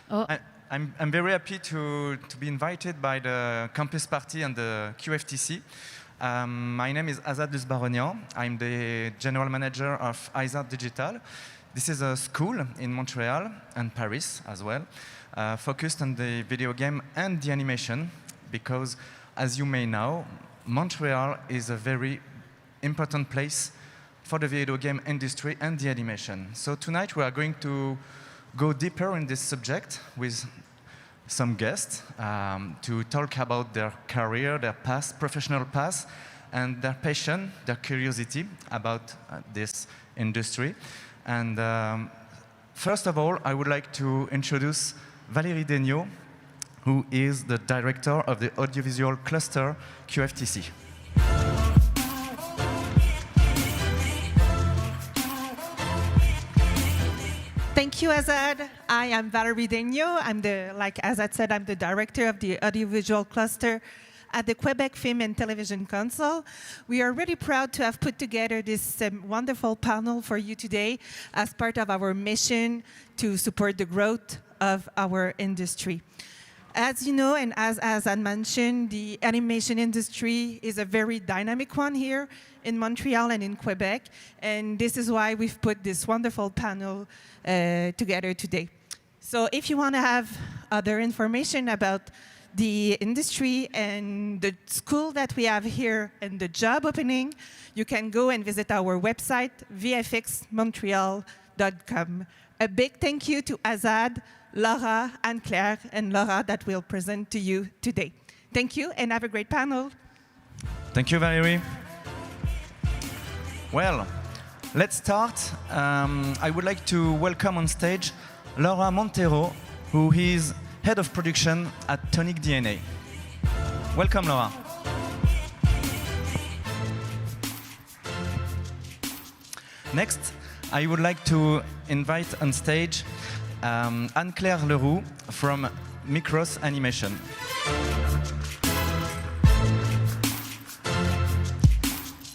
Oh. I'm very happy to be invited by the campus party and the QFTC. My name is Azad Lusbaronian. I'm the general manager of Azad Digital. This is a school in Montreal and Paris as well, focused on the video game and the animation, because as you may know, Montreal is a very important place for the video game industry and the animation. So tonight we are going to go deeper in this subject with some guests to talk about their career, their past, professional past, and their passion, their curiosity about this industry. And first of all, I would like to introduce Valérie Degnaud, who is the director of the audiovisual cluster QFTC. Thank you, Azad. I am Valérie Degnaud. Like Azad said, I'm the director of the audiovisual cluster at the Quebec Film and Television Council. We are really proud to have put together this wonderful panel for you today as part of our mission to support the growth of our industry. As you know, and as Azad mentioned, the animation industry is a very dynamic one here in Montreal and in Quebec, and this is why we've put this wonderful panel together today. So if you want to have other information about the industry and the school that we have here and the job opening, you can go and visit our website, vfxmontreal.com. A big thank you to Azad, Laura, Anne-Claire, and Laura that will present to you today. Thank you, and have a great panel. Thank you, Valérie. Well, let's start. I would like to welcome on stage Laura Montero, who is head of production at Tonic DNA. Welcome, Laura. Next, I would like to invite on stage Anne-Claire Leroux from Micros Animation.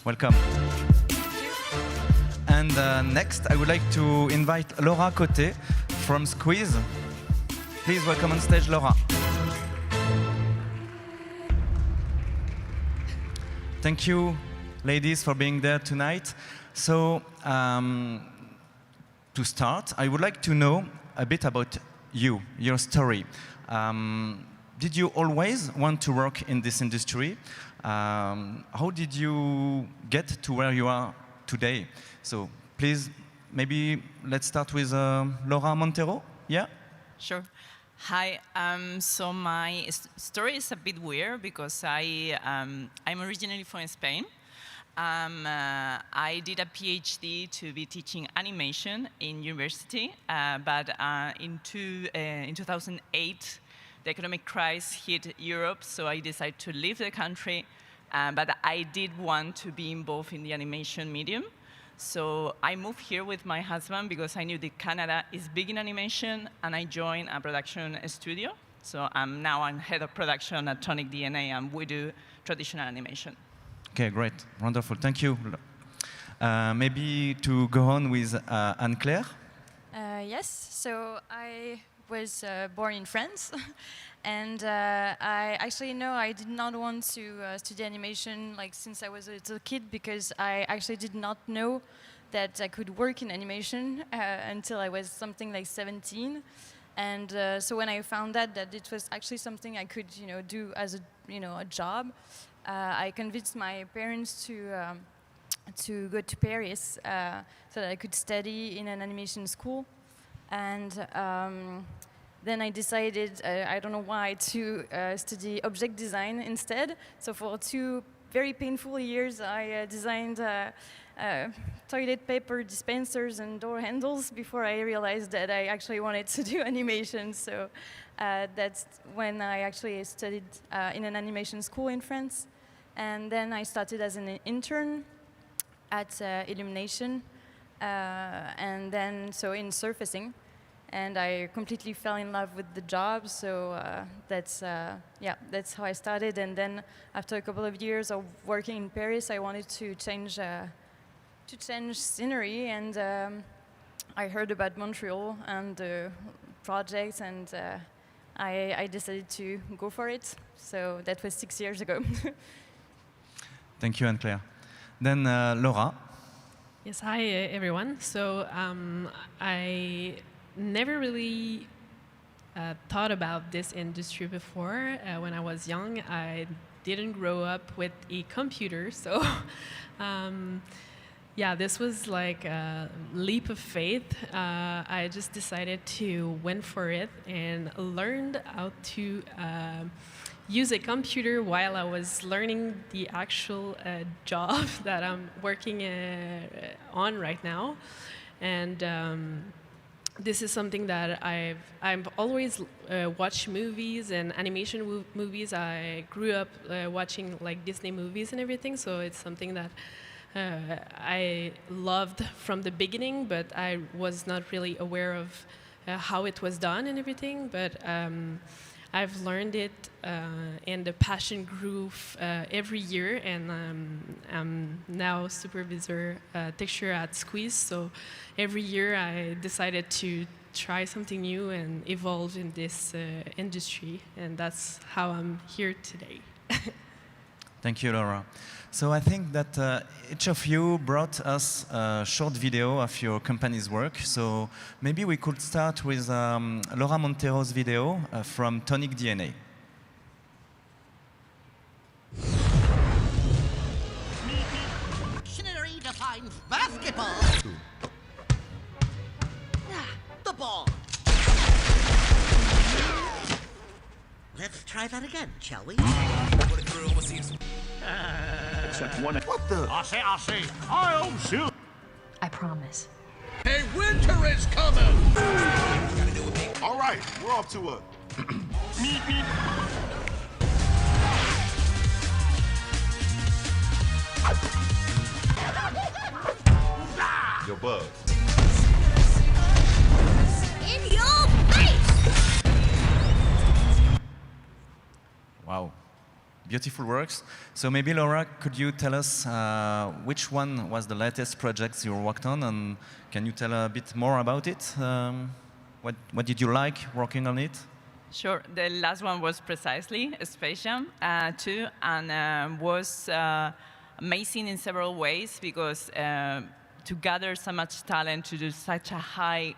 Welcome. And next, I would like to invite Laura Côté from Squeeze. Please welcome on stage, Laura. Thank you, ladies, for being there tonight. So, to start, I would like to know a bit about you, your story. Did you always want to work in this industry? How did you get to where you are today? So please, maybe let's start with Laura Montero. Yeah? Sure. Hi. So my story is a bit weird because I'm originally from Spain. I did a PhD to be teaching animation in university, but in 2008, the economic crisis hit Europe, so I decided to leave the country, but I did want to be involved in the animation medium. So I moved here with my husband because I knew that Canada is big in animation, and I joined a production studio. So I'm head of production at Tonic DNA, and we do traditional animation. Okay, great, wonderful, thank you. Maybe to go on with Anne-Claire? Yes, so I was born in France, and I actually I did not want to study animation since I was a little kid, because I actually did not know that I could work in animation until I was something like 17. And so when I found out that it was actually something I could do as a job, I convinced my parents to go to Paris so that I could study in an animation school. And then I decided, I don't know why, to study object design instead. So for 2 very painful years, I designed toilet paper dispensers and door handles before I realized that I actually wanted to do animation. So that's when I actually studied in an animation school in France. And then I started as an intern at Illumination, and then in surfacing. And I completely fell in love with the job, so that's how I started. And then after a couple of years of working in Paris, I wanted to change scenery, and I heard about Montreal and projects, and I decided to go for it. So that was 6 years ago. Thank you, Anne-Claire. Then Laura. Yes, hi everyone. So I never really thought about this industry before. When I was young, I didn't grow up with a computer, so yeah, this was like a leap of faith. I just decided to went for it and learned how to use a computer while I was learning the actual job that I'm working on right now. And this is something that I've always watched movies and animation movies. I grew up watching like Disney movies and everything, so it's something that I loved from the beginning, but I was not really aware of how it was done and everything. But I've learned it, and the passion grew every year, and I'm now supervisor texture at Squeeze. So every year I decided to try something new and evolve in this industry, and that's how I'm here today. Thank you, Laura. So I think that each of you brought us a short video of your company's work. So maybe we could start with Laura Montero's video from Tonic DNA. Dictionary defines basketball. The ball. Let's try that again, shall we? Except one. What the? I see. I'll shoot. I promise. Hey, winter is coming! All right, we're off to a... Meep, meep. Yo, Bug. In your face! Wow, beautiful works. So maybe Laura, could you tell us which one was the latest projects you worked on, and can you tell a bit more about it? What did you like working on it? Sure. The last one was precisely Space Jam 2, and was amazing in several ways because to gather so much talent to do such a high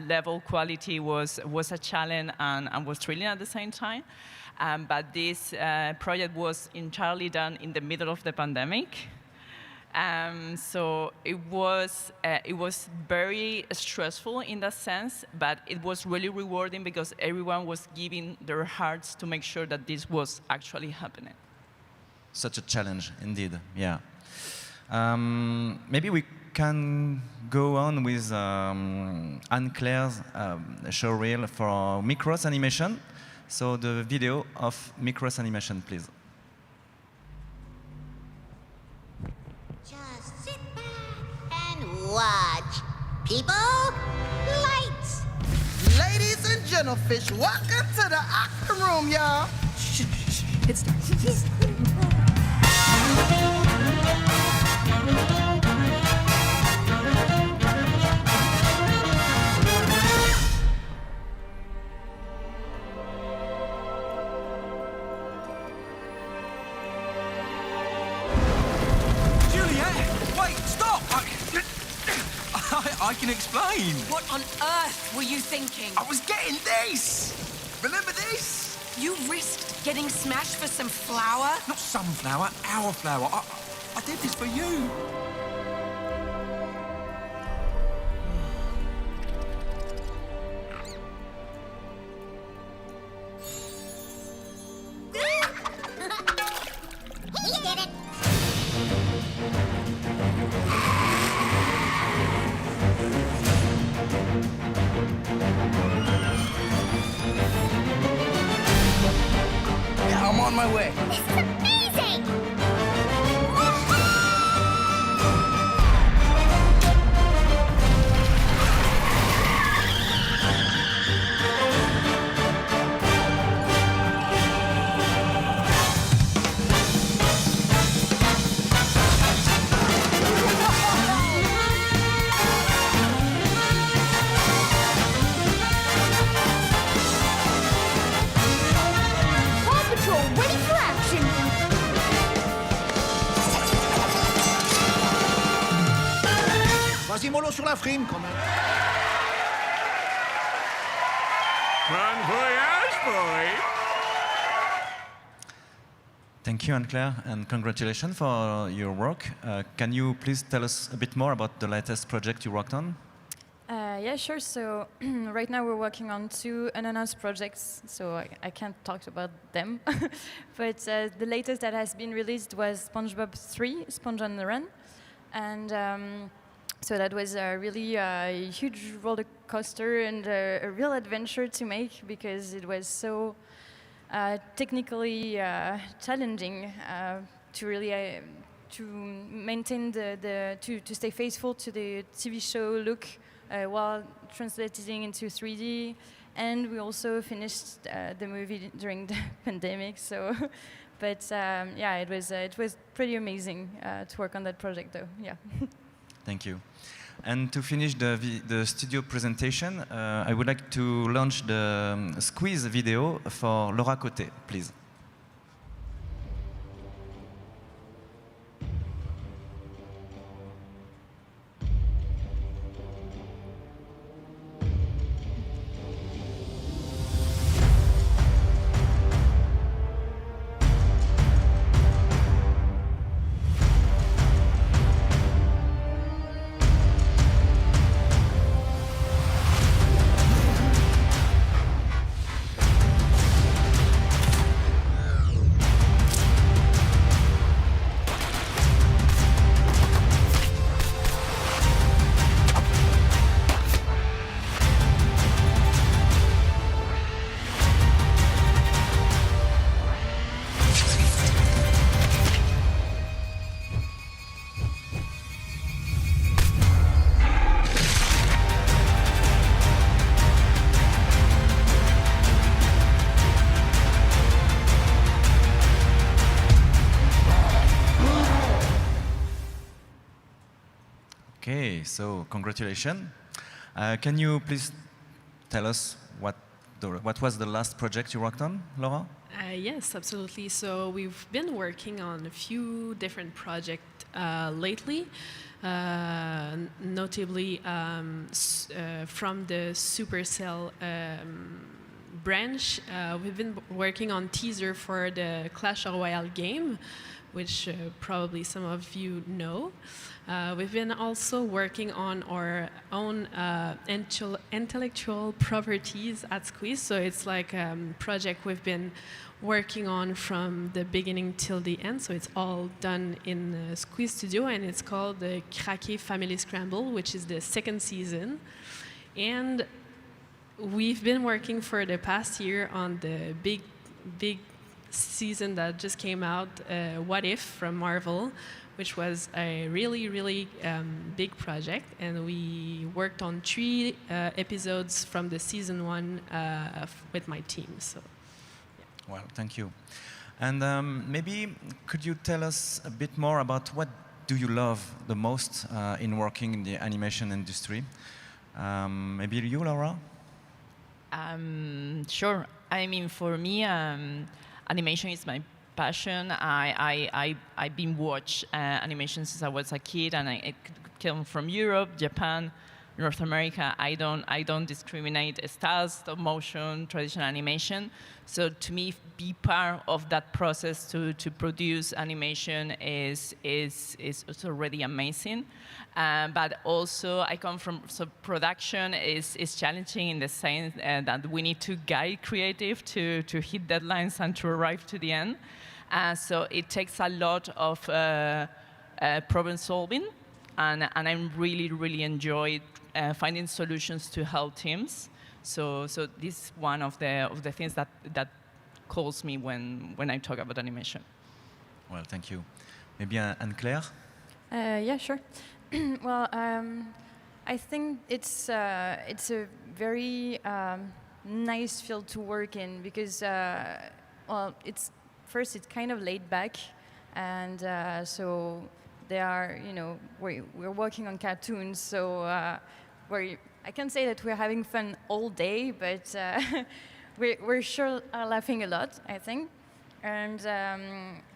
level quality was a challenge and was thrilling at the same time. But this project was entirely done in the middle of the pandemic. So it was very stressful in that sense, but it was really rewarding because everyone was giving their hearts to make sure that this was actually happening. Such a challenge, indeed, yeah. Maybe we can go on with Anne-Claire's showreel for Micros animation. So the video of Micros animation, please. Just sit back and watch. People, lights! Ladies and gentlefish, welcome to the Aqua Room, y'all. Shh, shh, shh. It's I can explain. What on earth were you thinking? I was getting this. Remember this? You risked getting smashed for some flour? Not some flour, our flour. I did this for you. He did it! Yeah, I'm on my way. This is amazing! Catherine, quand même. Bon voyage, boy. Thank you, Anne-Claire, and congratulations for your work. Can you please tell us a bit more about the latest project you worked on? Yeah, sure. So right now we're working on 2 unannounced projects, so I can't talk about them. But the latest that has been released was SpongeBob 3, Sponge on the Run. And so that was really a huge roller coaster and a real adventure to make, because it was so technically challenging to really to maintain to stay faithful to the TV show look while translating into 3D. And we also finished the movie during the pandemic. So, but yeah, it was pretty amazing to work on that project, though. Yeah. Thank you. And to finish the studio presentation, I would like to launch the squeeze video for Laura Côté, please. Okay, so congratulations. Can you please tell us what was the last project you worked on, Laura? Yes, absolutely. So we've been working on a few different projects lately, notably from the Supercell branch. We've been working on teaser for the Clash Royale game, which probably some of you know. We've been also working on our own intellectual properties at Squeeze. So it's like a project we've been working on from the beginning till the end. So it's all done in the Squeeze Studio, and it's called the Craqué Family Scramble, which is the 2nd season. And we've been working for the past year on the big season that just came out, What If from Marvel, which was a really big project, and we worked on 3 episodes from the season 1 with my team. So, yeah. Well, thank you. And maybe could you tell us a bit more about what do you love the most in working in the animation industry? Maybe you, Laura? Sure. I mean, for me, animation is my passion. I've been watching animation since I was a kid, and I came from Europe, Japan, North America. I don't discriminate styles, stop motion, traditional animation. So to me, be part of that process to produce animation is already amazing. But also, I come from, so production is challenging in the sense that we need to guide creative to hit deadlines and to arrive to the end. So it takes a lot of problem solving, and I really enjoy finding solutions to help teams. So this is one of the things that calls me when I talk about animation. Well, thank you. Maybe Anne-Claire? Yeah, sure. Well, I think it's a very nice field to work in, because well, it's kind of laid back, and so they are, we're working on cartoons, so I can say that we're having fun all day, but we're sure laughing a lot, I think. And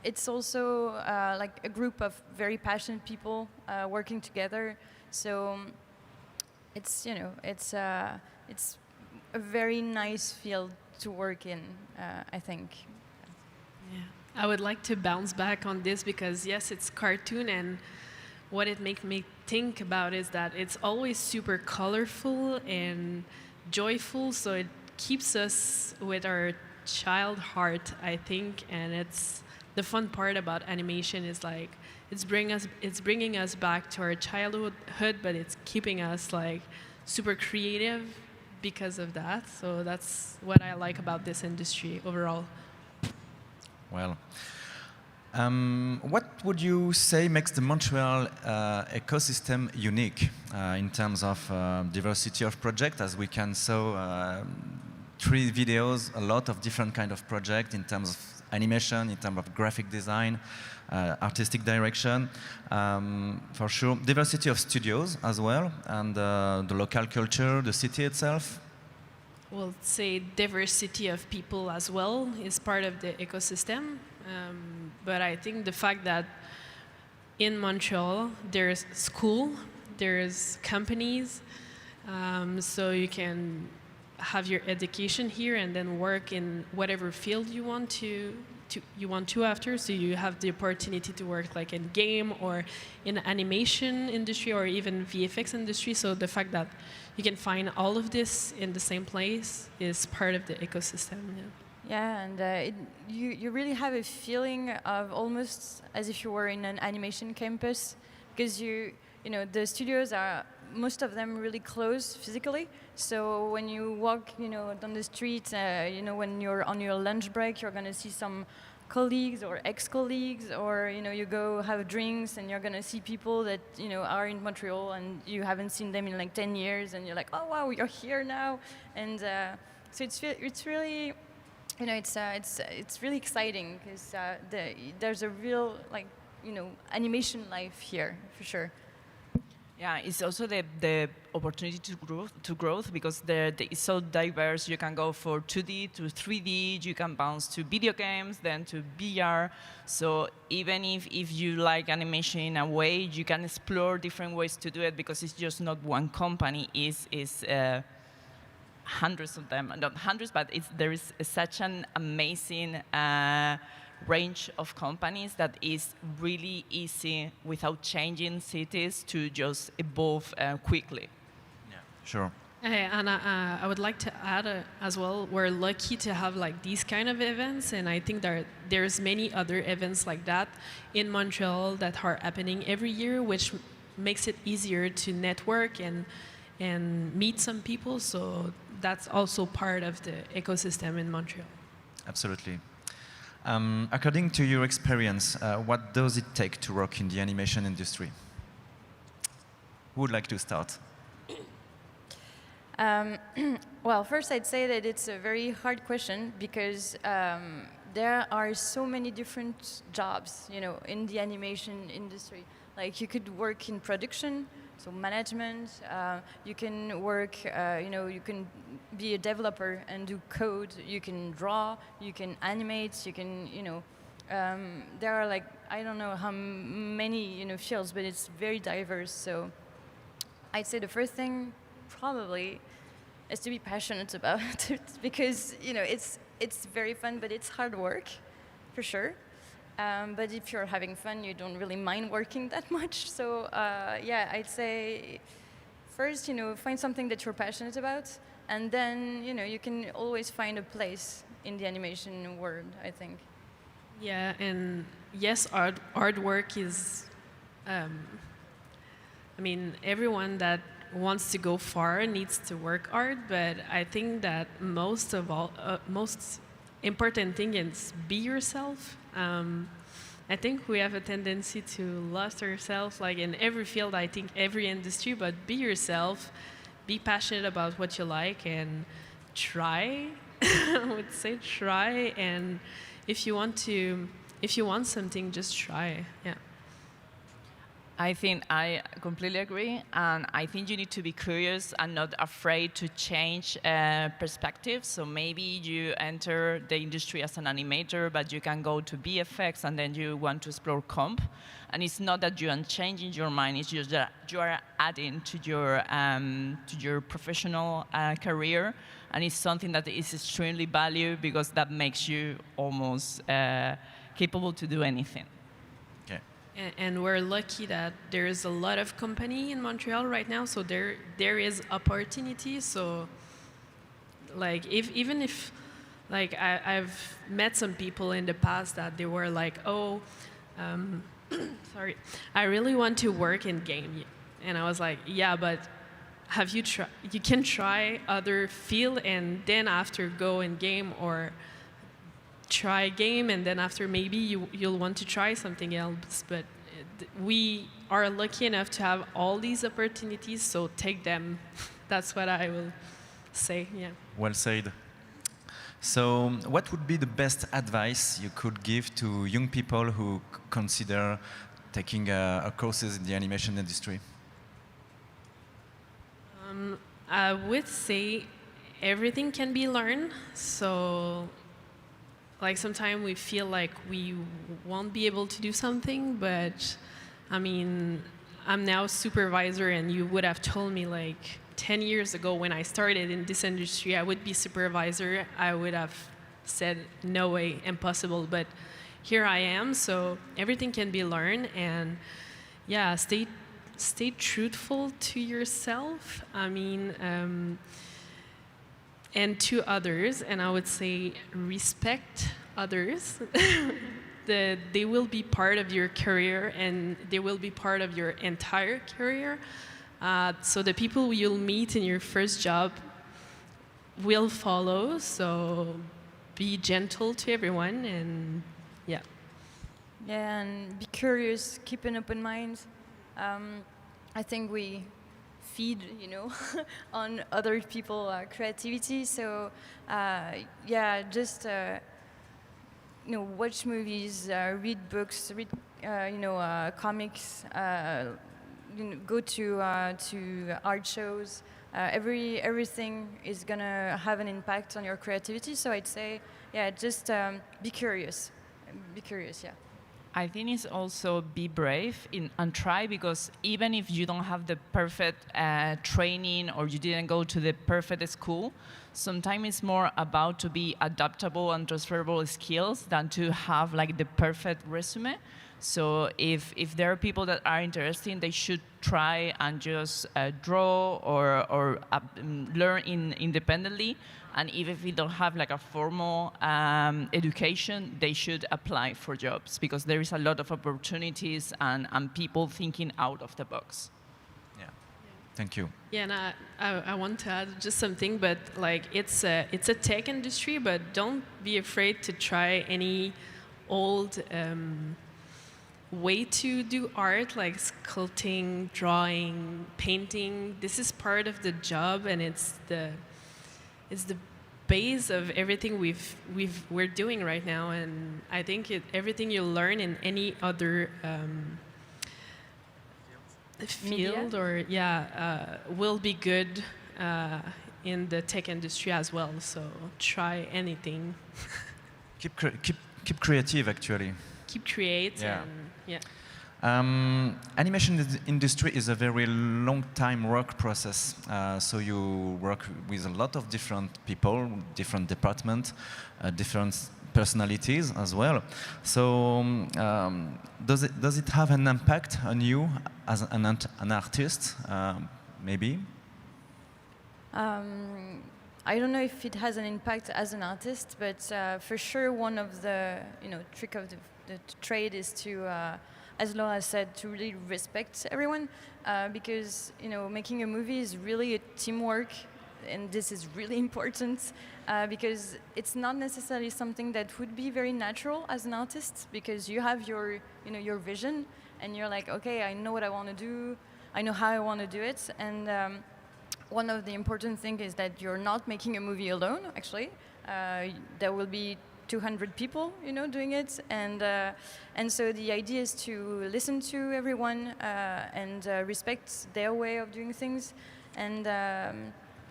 it's also like a group of very passionate people working together. So it's it's a very nice field to work in. I think. Yeah. I would like to bounce back on this because yes, it's cartoon, and what it makes me think about is that it's always super colorful and joyful, so it keeps us with our child heart, I think, and it's the fun part about animation is like it's bringing us back to our childhood, but it's keeping us like super creative because of that. So that's what I like about this industry overall. Well, what would you say makes the Montreal ecosystem unique in terms of diversity of projects? As we can saw 3 videos, a lot of different kind of projects in terms of animation, in terms of graphic design, artistic direction, for sure. Diversity of studios as well, and the local culture, the city itself. We'll say diversity of people as well is part of the ecosystem. But I think the fact that in Montreal there's school, there's companies, so you can have your education here and then work in whatever field you want to after. So you have the opportunity to work like in game or in animation industry or even VFX industry. So the fact that you can find all of this in the same place is part of the ecosystem. Yeah. Yeah, and you really have a feeling of almost as if you were in an animation campus, because the studios are, most of them, really close physically. So when you walk down the street, when you're on your lunch break, you're going to see some colleagues or ex-colleagues, or you go have drinks and you're going to see people that are in Montreal and you haven't seen them in like 10 years, and you're like, oh wow, you're here now. And so it's really it's really exciting because there's a real animation life here for sure. Yeah, it's also the opportunity to growth because it's so diverse. You can go for 2D to 3D, you can bounce to video games, then to VR. So even if you like animation in a way, you can explore different ways to do it because it's just not one company. It's hundreds of them, not hundreds, but there is such an amazing range of companies that is really easy without changing cities to just evolve quickly. Yeah, sure. And I would like to add as well, we're lucky to have like these kind of events, and I think there's many other events like that in Montreal that are happening every year, which makes it easier to network and meet some people. So that's also part of the ecosystem in Montreal. Absolutely. According to your experience, what does it take to work in the animation industry? Who would like to start? Well, first I'd say that it's a very hard question because there are so many different jobs, in the animation industry. Like you could work in production, so management. You can work, you can be a developer and do code. You can draw. You can animate. You can, there are like I don't know how many fields, but it's very diverse. So I'd say the first thing probably is to be passionate about it because it's very fun, but it's hard work, for sure. But if you're having fun, you don't really mind working that much. So yeah, I'd say first, find something that you're passionate about, and then you can always find a place in the animation world, I think. Yeah, and yes, hard work is. Everyone that wants to go far needs to work hard, but I think that most important thing is be yourself. I think we have a tendency to lose ourselves, like in every field, I think every industry, but be yourself, be passionate about what you like, and try. I would say try, and if you want something, just try. Yeah. I think I completely agree, and I think you need to be curious and not afraid to change perspectives. So maybe you enter the industry as an animator, but you can go to VFX, and then you want to explore comp. And it's not that you are changing your mind; it's just that you are adding to your professional career, and it's something that is extremely valuable because that makes you almost capable to do anything. And we're lucky that there's a lot of company in Montreal right now, so there is opportunity. So, like, even if, like, I've met some people in the past that they were like, oh, sorry, I really want to work in game, and I was like, yeah, but have you tried? You can try other field and then after go in game, or try game and then after maybe you'll want to try something else. But we are lucky enough to have all these opportunities, so take them. That's what I will say. Yeah. Well said. So what would be the best advice you could give to young people who consider taking courses in the animation industry? I would say everything can be learned. So, like, sometimes we feel like we won't be able to do something, but I mean, I'm now supervisor, and you would have told me like 10 years ago when I started in this industry, I would be supervisor. I would have said, no way, impossible. But here I am, so everything can be learned, and yeah, stay truthful to yourself. I mean, and to others, and I would say respect others. They will be part of your career, and they will be part of your entire career. So the people you'll meet in your first job will follow, so be gentle to everyone, and yeah. Yeah, and be curious, keep an open mind. I think we feed, on other people's creativity. So, yeah, just watch movies, read books, read comics, go to art shows. Everything is gonna have an impact on your creativity. So I'd say, yeah, just be curious. Be curious, yeah. I think it's also be brave and try, because even if you don't have the perfect training or you didn't go to the perfect school, sometimes it's more about to be adaptable and transferable skills than to have like the perfect resume. So if there are people that are interested, they should try and just draw or learn independently. And even if they don't have like a formal education, they should apply for jobs, because there is a lot of opportunities and people thinking out of the box. Yeah. Thank you. Yeah, and I want to add just something, but like it's a tech industry, but don't be afraid to try any old way to do art, like sculpting, drawing, painting. This is part of the job, and it's the base of everything we're doing right now. And I think everything you learn in any other field or will be good in the tech industry as well. So try anything. Keep creative, actually. Keep creating. Yeah. And, yeah. Animation industry is a very long time work process. So you work with a lot of different people, different departments, different personalities as well. So does it have an impact on you as an artist? Maybe. I don't know if it has an impact as an artist, but for sure one of the trick of the trade is to, as Laura said, to really respect everyone, because making a movie is really a teamwork, and this is really important because it's not necessarily something that would be very natural as an artist, because you have your your vision, and you're like, okay, I know what I want to do, I know how I want to do it, and one of the important things is that you're not making a movie alone. Actually, there will be 200 people, doing it, and so the idea is to listen to everyone and respect their way of doing things, and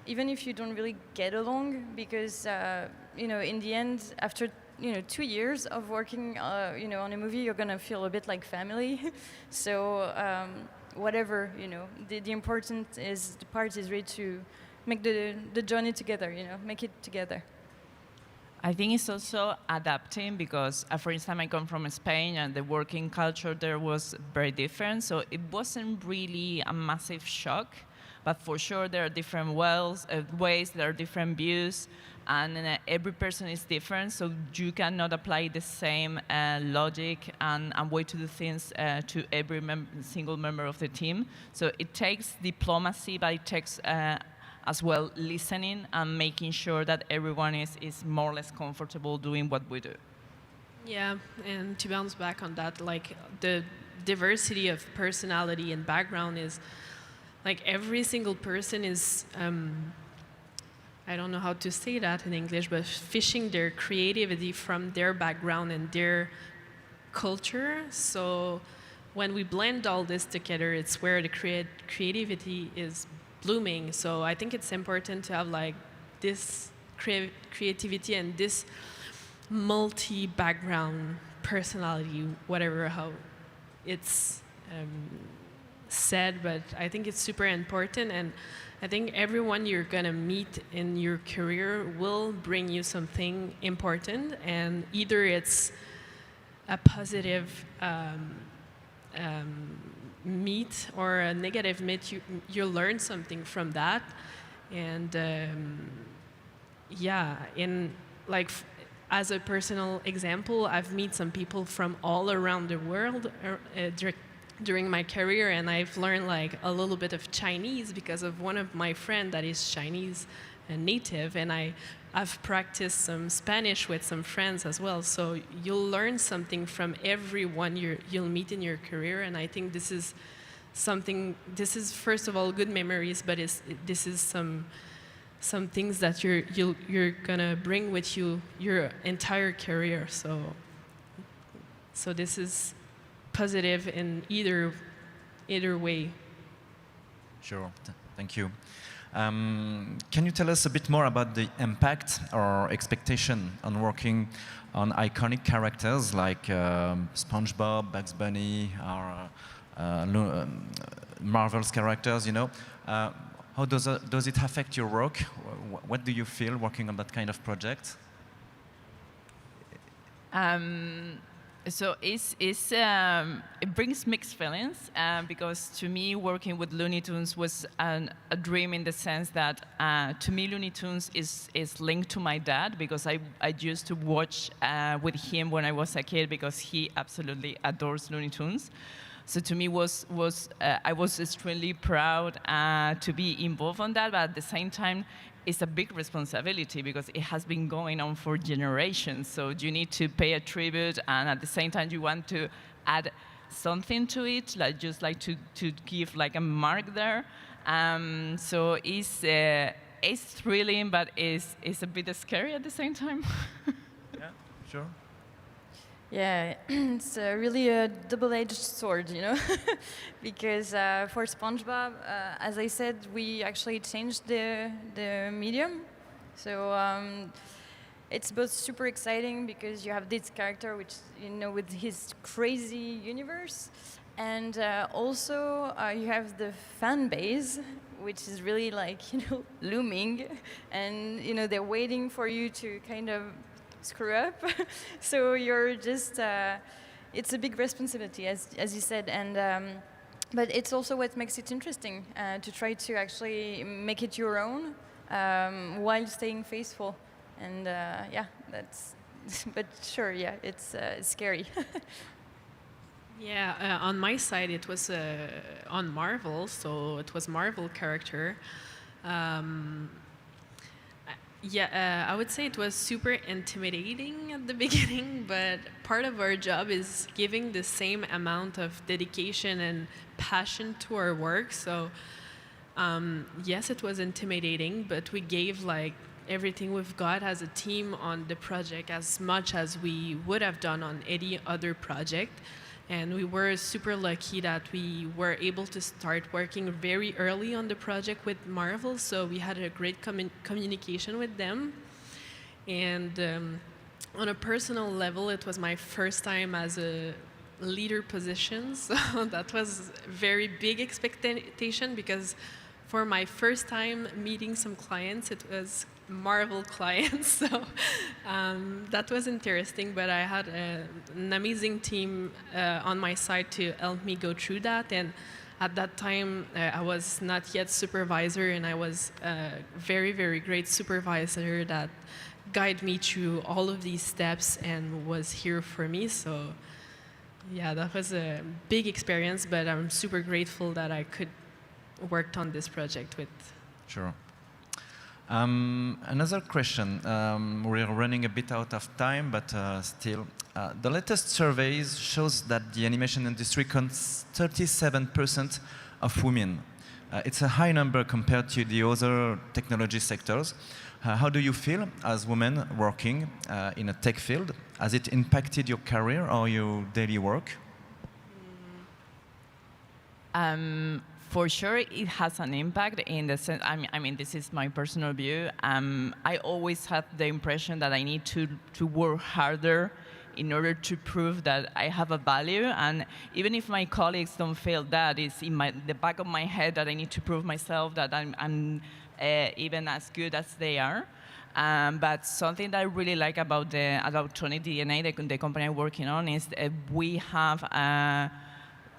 even if you don't really get along, because in the end, after 2 years of working on a movie, you're gonna feel a bit like family. So whatever, the important part is really to make the journey together, make it together. I think it's also adapting because, for instance, I come from Spain and the working culture there was very different. So it wasn't really a massive shock, but for sure there are different ways, there are different views, and every person is different. So you cannot apply the same logic and way to do things to every single member of the team. So it takes diplomacy, but it takes as well listening and making sure that everyone is more or less comfortable doing what we do. Yeah, and to bounce back on that, like the diversity of personality and background is, like every single person is, I don't know how to say that in English, but fishing their creativity from their background and their culture. So when we blend all this together, it's where the creativity is blooming. So I think it's important to have like this creativity and this multi-background personality, whatever how it's said, but I think it's super important, and I think everyone you're gonna meet in your career will bring you something important, and either it's a positive meet or a negative meet, you learn something from that. And yeah, in like as a personal example, I've met some people from all around the world during my career, and I've learned like a little bit of Chinese because of one of my friends that is Chinese native, and I've practiced some Spanish with some friends as well. So you'll learn something from everyone you'll meet in your career, and I think this is something. This is first of all good memories, but this is some things that you're gonna bring with you your entire career. So this is positive in either way. Sure, thank you. Can you tell us a bit more about the impact or expectation on working on iconic characters like SpongeBob, Bugs Bunny, or Marvel's characters? How does it affect your work? What do you feel working on that kind of project? So it brings mixed feelings because to me working with Looney Tunes was a dream in the sense that to me Looney Tunes is linked to my dad because I used to watch with him when I was a kid because he absolutely adores Looney Tunes. So to me I was extremely proud to be involved on that, but at the same time it's a big responsibility because it has been going on for generations. So you need to pay a tribute, and at the same time you want to add something to it, like just like to give like a mark there. So it's thrilling, but it's a bit scary at the same time. Yeah, sure. Yeah, it's really a double-edged sword, because for SpongeBob, as I said, we actually changed the medium. So it's both super exciting because you have this character, which, with his crazy universe, and also you have the fan base, which is really like, looming, and, they're waiting for you to kind of screw up. So you're just, it's a big responsibility, as you said, and but it's also what makes it interesting to try to actually make it your own while staying faithful. And yeah, that's, but sure, yeah, it's scary. Yeah, on my side, it was on Marvel, so it was Marvel character. Yeah, I would say it was super intimidating at the beginning, but part of our job is giving the same amount of dedication and passion to our work. So yes, it was intimidating, but we gave like everything we've got as a team on the project as much as we would have done on any other project. And we were super lucky that we were able to start working very early on the project with Marvel, so we had a great communication with them. And on a personal level, it was my first time as a leader position, so that was a very big expectation, because for my first time meeting some clients, it was Marvel clients, so that was interesting, but I had an amazing team on my side to help me go through that. And at that time, I was not yet supervisor, and I was a very, very great supervisor that guided me through all of these steps and was here for me. So yeah, that was a big experience, but I'm super grateful that I could work on this project with. Sure. Another question. We're running a bit out of time, but still. The latest surveys shows that the animation industry counts 37% of women. It's a high number compared to the other technology sectors. How do you feel as women working in a tech field? Has it impacted your career or your daily work? For sure, it has an impact in the sense, I mean, this is my personal view. I always had the impression that I need to work harder in order to prove that I have a value. And even if my colleagues don't feel that, it's in the back of my head that I need to prove myself that I'm even as good as they are. But something that I really like about Tonic DNA, the company I'm working on, is we have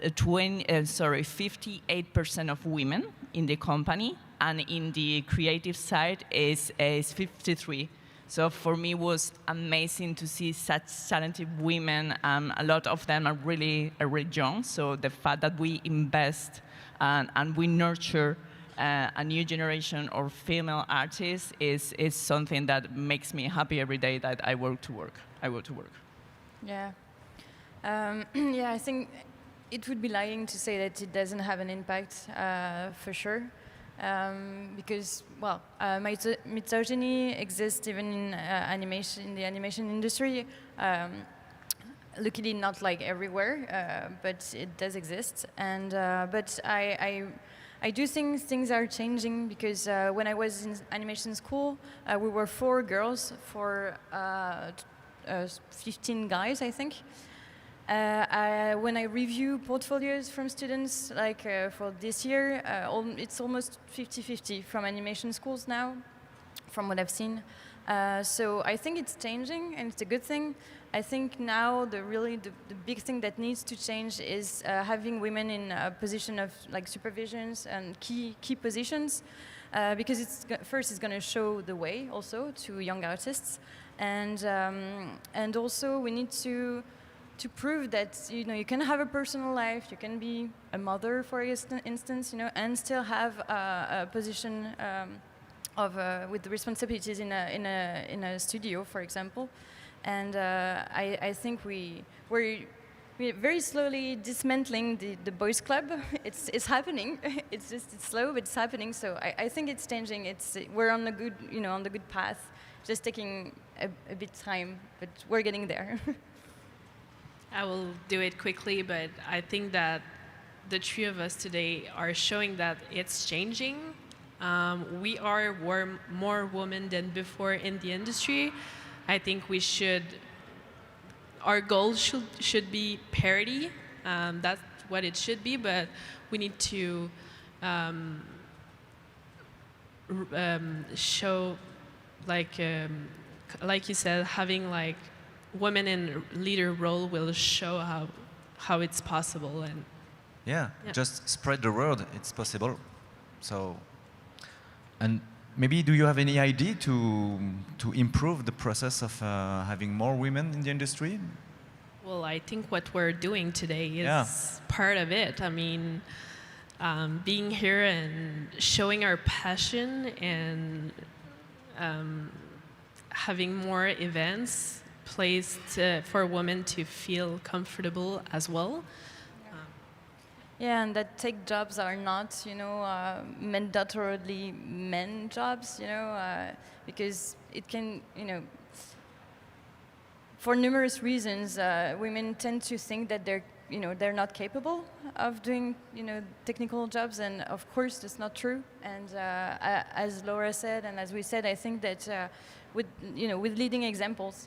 58% of women in the company, and in the creative side is 53. So for me, it was amazing to see such talented women. A lot of them are really young. So the fact that we invest and we nurture a new generation of female artists is something that makes me happy every day that I go to work. Yeah. Yeah, I think it would be lying to say that it doesn't have an impact, for sure, because, well, misogyny exists even in the animation industry. Luckily, not like everywhere, but it does exist. And but I do think things are changing, because when I was in animation school, we were 4 girls for 15 guys, I think. When I review portfolios from students, like for this year, it's almost 50-50 from animation schools now, from what I've seen. So I think it's changing, and it's a good thing. I think now the big thing that needs to change is having women in a position of like supervisions and key positions, because it's going to show the way also to young artists, and also we need to prove that you can have a personal life, you can be a mother, for instance, and still have a position with the responsibilities in a studio, for example. And I think we're very slowly dismantling the boys' club. It's happening. It's slow, but it's happening. So I think it's changing. We're on the good path. Just taking a bit time, but we're getting there. I will do it quickly, but I think that the 3 of us today are showing that it's changing. We are more women than before in the industry. I think our goal should be parity. That's what it should be, but we need to show, like you said, having like women in leader role will show how it's possible. And yeah, just spread the word. It's possible. So, and maybe do you have any idea to improve the process of having more women in the industry? Well, I think what we're doing today is part of it. I mean, being here and showing our passion and having more events placed for women to feel comfortable as well. Yeah, and that tech jobs are not, mandatorily men jobs, because it can, for numerous reasons, women tend to think that they're not capable of doing, technical jobs, and of course that's not true. And as Laura said, and as we said, I think that with leading examples,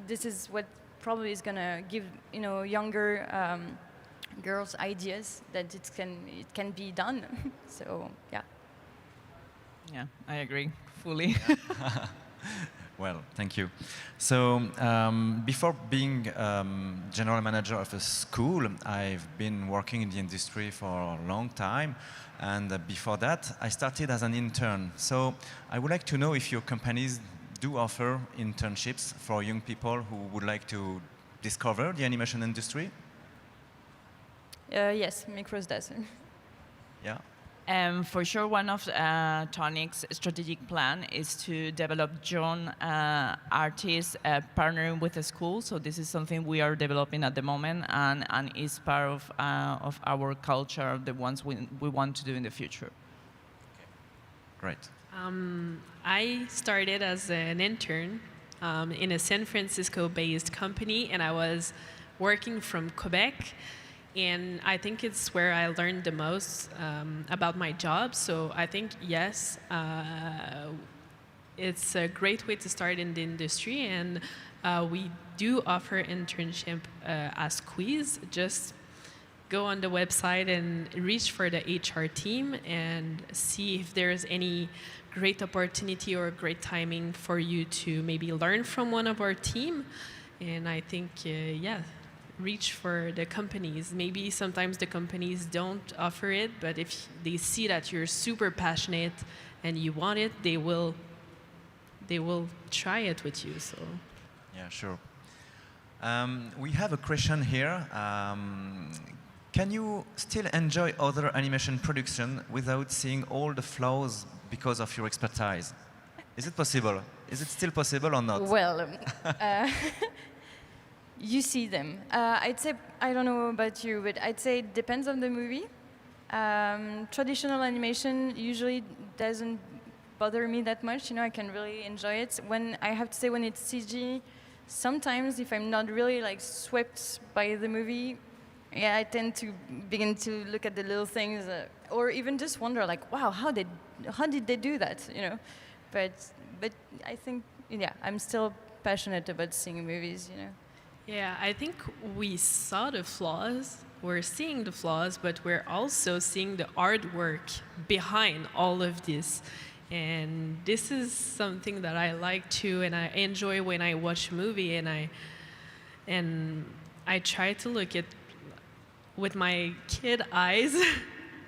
this is what probably is going to give, younger girls ideas that it can be done. So yeah. Yeah, I agree fully. Well, thank you. So before being general manager of a school, I've been working in the industry for a long time. And before that, I started as an intern. So I would like to know if your companies do offer internships for young people who would like to discover the animation industry. Yes, Micros does. Yeah. For sure, one of Tonic's strategic plan is to develop young artists partnering with the school. So this is something we are developing at the moment, and is part of our culture, the ones we want to do in the future. Great. I started as an intern in a San Francisco-based company, and I was working from Quebec. And I think it's where I learned the most about my job. So I think, yes, it's a great way to start in the industry. And we do offer internship as quiz. Just go on the website and reach for the HR team and see if there's any great opportunity or great timing for you to maybe learn from one of our team. And I think, yeah, reach for the companies. Maybe sometimes the companies don't offer it, but if they see that you're super passionate and you want it, they will try it with you. So yeah, sure. We have a question here. Can you still enjoy other animation production without seeing all the flaws because of your expertise? Is it possible? Is it still possible or not? Well, you see them. I'd say, I don't know about you, but I'd say it depends on the movie. Traditional animation usually doesn't bother me that much. I can really enjoy it. When I have to say, when it's CG, sometimes if I'm not really like swept by the movie, yeah, I tend to begin to look at the little things, or even just wonder, like, wow, how did they do that? But I think, yeah, I'm still passionate about seeing movies. yeah, I think we saw the flaws. We're seeing the flaws, but we're also seeing the artwork behind all of this. And this is something that I like too, and I enjoy when I watch a movie, and I try to look at with my kid eyes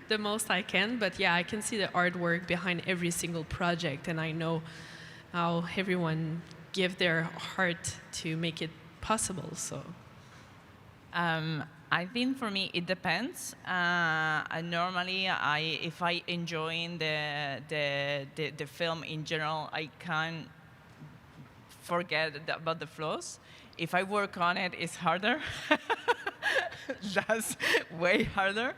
the most I can. But yeah, I can see the artwork behind every single project, and I know how everyone give their heart to make it possible. So I think for me it depends. Normally, if I enjoy the film in general, I can't forget about the flaws. If I work on it, it's harder. That's way harder.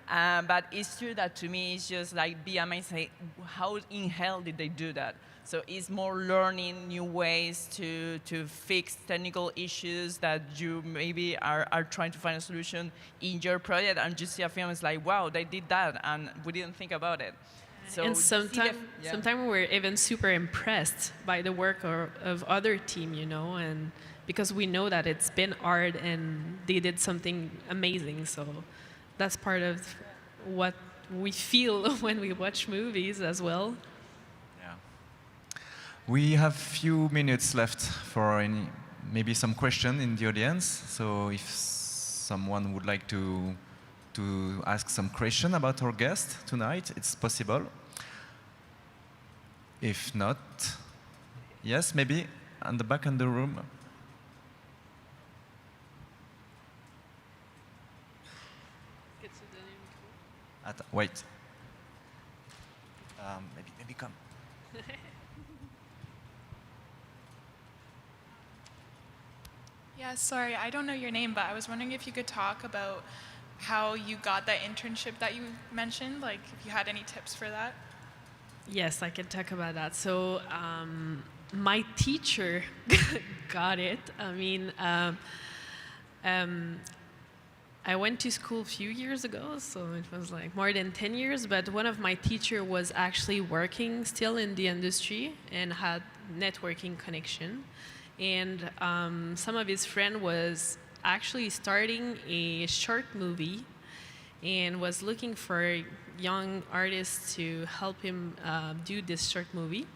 But it's true that to me, it's just like be amazed. Like, how in hell did they do that? So it's more learning new ways to fix technical issues that you maybe are trying to find a solution in your project, and you see a film, it's like, wow, they did that, and we didn't think about it. So and sometimes we're even super impressed by the work of other team, and because we know that it's been art and they did something amazing. So that's part of what we feel when we watch movies as well. We have few minutes left for maybe some question in the audience. So if someone would like to ask some question about our guest tonight, it's possible. If not, yes, maybe on the back of the room. Wait. Maybe come. Yeah, sorry, I don't know your name, but I was wondering if you could talk about how you got that internship that you mentioned? Like, if you had any tips for that? Yes, I can talk about that. So my teacher got it. I mean, I went to school a few years ago, so it was like more than 10 years, but one of my teachers was actually working still in the industry and had networking connection. And some of his friend was actually starting a short movie and was looking for young artists to help him do this short movie.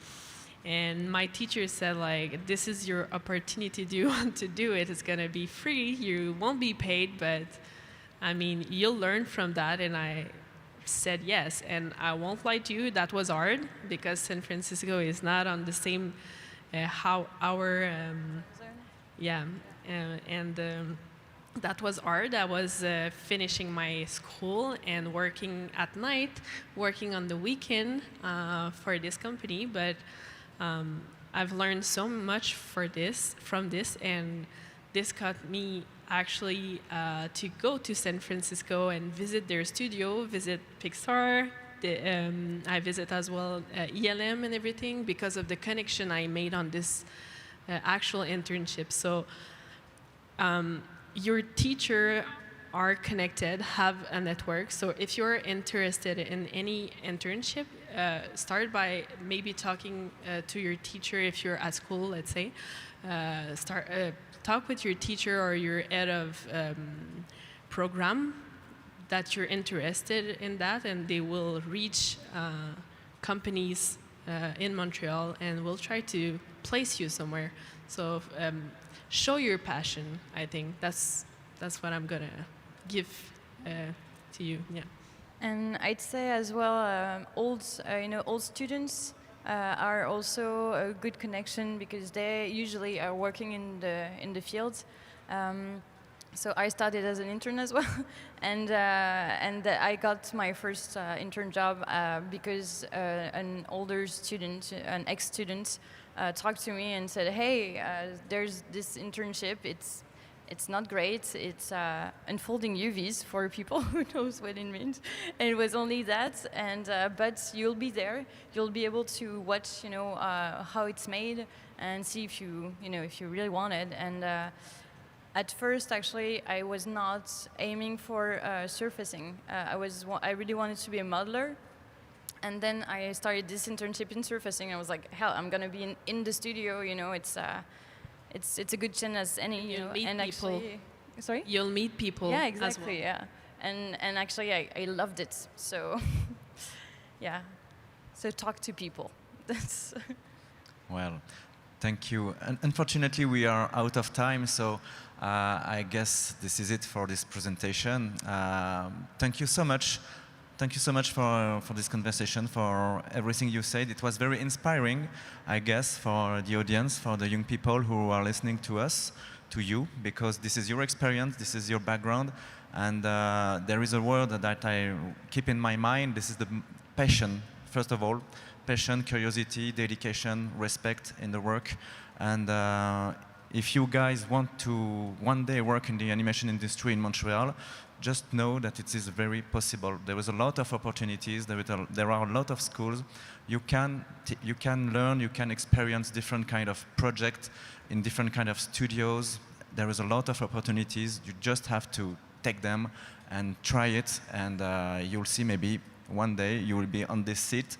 And my teacher said, like, this is your opportunity. Do you want to do it? It's gonna be free. You won't be paid, but I mean, you'll learn from that. And I said yes. And I won't lie to you, that was hard because San Francisco is not on the same how our that was hard. I was finishing my school and working at night, working on the weekend for this company. But I've learned so much from this, and this got me actually to go to San Francisco and visit their studio, visit Pixar. I visit as well ELM and everything because of the connection I made on this actual internship. So your teacher are connected, have a network. So if you're interested in any internship, start by maybe talking to your teacher if you're at school, let's say. Talk with your teacher or your head of program that you're interested in that, and they will reach companies in Montreal and will try to place you somewhere. So show your passion. I think that's what I'm gonna give to you. Yeah. And I'd say as well, old students are also a good connection because they usually are working in the field. So I started as an intern as well, and I got my first intern job because an older student, an ex-student, talked to me and said, "Hey, there's this internship. It's not great. It's unfolding UVs for people who knows what it means." And it was only that, and but you'll be there. You'll be able to watch, how it's made and see if you really want it. And at first, actually, I was not aiming for surfacing. I really wanted to be a modeler. And then I started this internship in surfacing. I was like, hell, I'm gonna be in the studio. It's a good chance as any. You'll meet and people. Actually, sorry. You'll meet people. Yeah, exactly. As well. Yeah, and actually, I loved it. So, yeah. So talk to people. That's. Well, thank you. Unfortunately, we are out of time, so I guess this is it for this presentation. Thank you so much. Thank you so much for this conversation, for everything you said. It was very inspiring, I guess, for the audience, for the young people who are listening to us, to you, because this is your experience, this is your background, and there is a word that I keep in my mind. This is the passion, first of all. Passion, curiosity, dedication, respect in the work. And if you guys want to one day work in the animation industry in Montreal, just know that it is very possible. There is a lot of opportunities. There are a lot of schools. You can learn. You can experience different kind of projects in different kind of studios. There is a lot of opportunities. You just have to take them and try it, and you'll see maybe one day you will be on this seat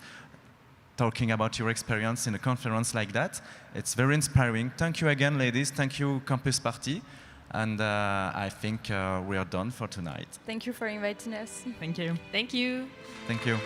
talking about your experience in a conference like that. It's very inspiring. Thank you again, ladies. Thank you, Campus Party. And I think we are done for tonight. Thank you for inviting us. Thank you. Thank you. Thank you.